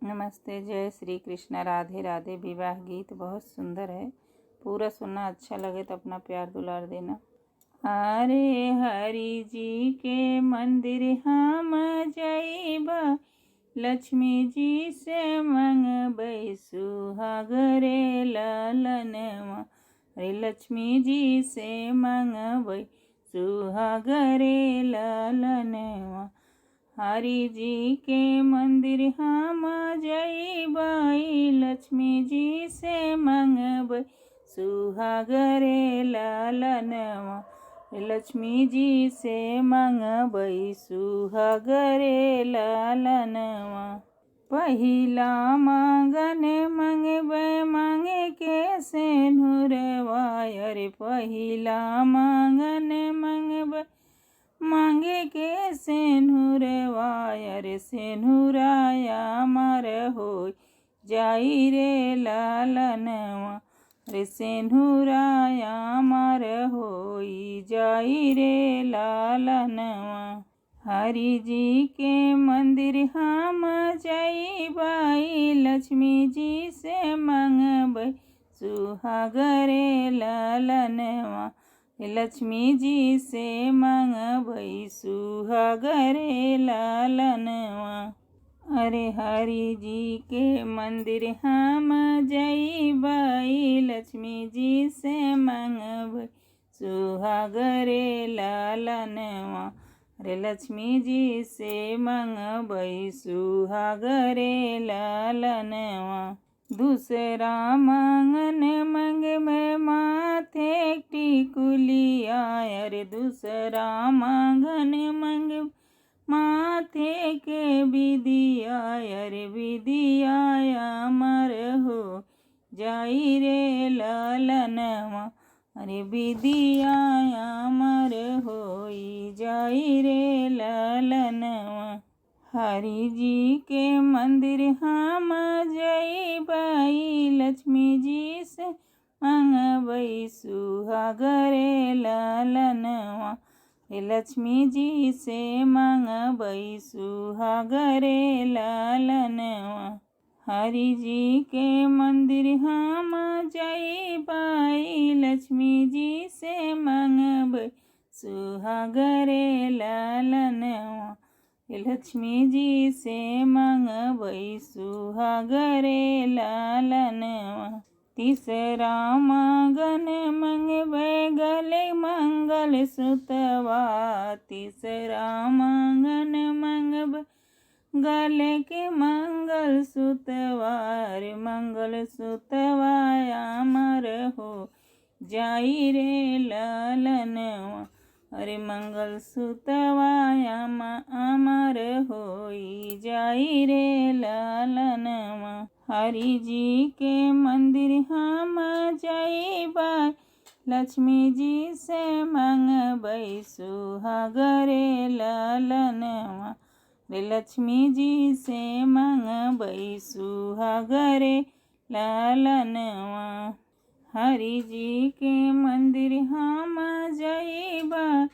नमस्ते, जय श्री कृष्ण, राधे राधे। विवाह गीत बहुत सुंदर है, पूरा सुनना। अच्छा लगे तो अपना प्यार दुलार देना। अरे हरि जी के मंदिर हम जइबा, लक्ष्मी जी से मंगबै सुहागरे ललनवा। अरे लक्ष्मी जी से मंगबै सुहागरे ललनवा। हरि जी के मंदिर हम जइबै, लक्ष्मी जी से मंगबै सुहागरे ललनवा। लक्ष्मी जी से मंगबै सुहागरे ललनवा। पहिला मांगन मंगबै मांगे के सेनुरवा। अरे पहिला मांगन मंगबै मांगे के सेनुरवा। अरे सेनुराया अमर हो जाई रे ललनवा। अरे सेनुराया अमर हो जाई रे ललनवा। हरि जी के मंदिर हम जइबै, लक्ष्मी जी से मंगबै सुहागरे ललनवा। लक्ष्मी जी से मंगबै सुहागरे ललनवा। अरे हरि जी के मंदिर हम जइबै, लक्ष्मी जी से मंगबै सुहागरे ललनवा। अरे लक्ष्मी जी से मंगबै सुहागरे ललनवा। दूसरा मांगन मंगबै माथे टिकुलिया। अरे दूसरा मांगन मंगबै माथे के बिदिया। अरे बिदिया अमर हो जाई रे ललनवा। अरे बिदिया अमर हो जाई रे ललनवा। हरि जी के मंदिर हम जइबै, लक्ष्मी जी से मंगबै सुहागरे ललनवा। लक्ष्मी जी से मंगबै सुहागरे ललनवा। हरि जी के मंदिर हम जइबै, लक्ष्मी जी से मंगबै सुहागरे ललनवा। लक्ष्मी जी से मंगबै सुहागरे ललनवा। तीसरा मांगन मंगबै गले मंगल सूत्रवा। तीसरा मांगन मंगबै गले के मंगल सूत्रवा। रे मंगल सूत्रवा अमर हो जाई रे ललनवा। अरे मंगल सूत्रवा अमर हो जाई रे ललनवा। हरि जी के मंदिर हम जइबै, लक्ष्मी जी से मंगबै सुहागरे ललनवा। लक्ष्मी जी से मंगबै सुहागरे ललनवा। हरि जी के मंदिर हम जइबै,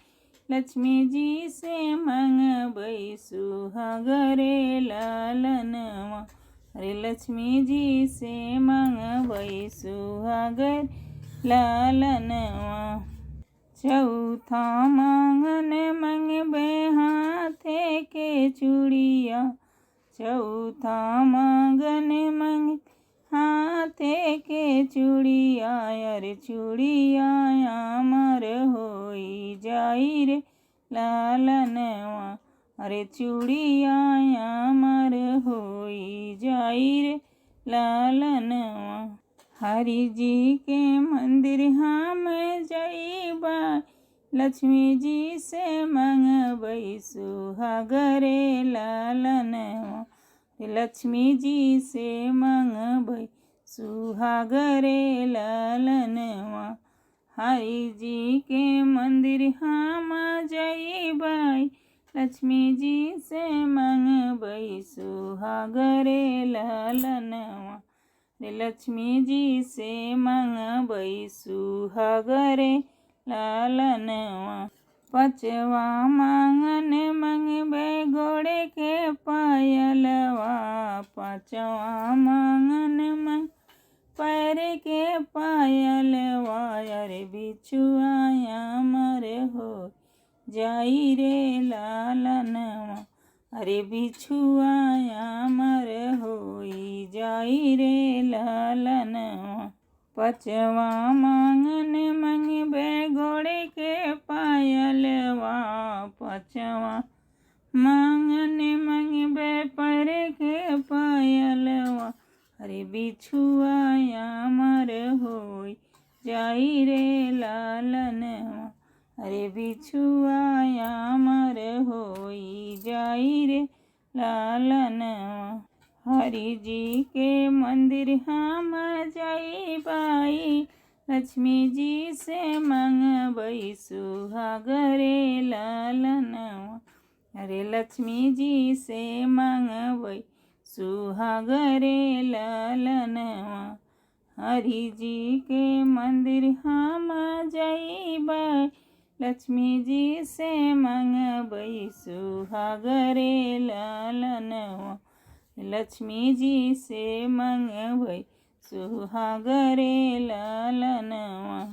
लक्ष्मी जी से मंगबै सुहागरे ललनवा। अरे लक्ष्मी जी से मंगबै सुहागरे ललनवा। चौथा मांगन मंगबै हाथे के चूड़िया। चौथा मांगन मंग हाथे के चूड़िया। अरे चूड़िया अमर हो जाई रे ललनवा। अरे चूड़िया अमर हो जाई रे ललनवा। हरि जी के मंदिर हम जइबै, लक्ष्मी जी से मंगबै सुहागरे ललनवा। लक्ष्मी जी से मंगबै सुहागरे ललनवा। हरि जी के मंदिर हम जइबै, लक्ष्मी जी से मंगबै सुहागरे ललनवा। लक्ष्मी जी से मंगबै सुहागरे ललनवा। पचवा मांगन मंगबे गोड़े के पायलवा। पाँचवा मांगन मंग पैर के पायलवा। अरे बिछुआ अमर हो जाई रे लालनवा। अरे बिछुआ अमर होई जाई रे लालनवा। पचवा मांगन मंगबे गोड़े के पायलवा। पचवा मांगन मंगबे पैर के पायलवा। अरे बिछुआ अमर होई जाई रे लालनवा। अरे बिछुआ अमर होई जाई रे लालनवा। हरि जी के मंदिर हम जइबाई। लक्ष्मी जी से मंगबई सुहाग रे लालनवा। अरे लक्ष्मी जी से मंगबई सुहाग रे लालनवा। हरि जी के मंदिर हम जइबाई। लक्ष्मी जी से मंगबई सुहाग रे लालनवा। लक्ष्मी जी से मंगबई सुहाग रे लालनवा।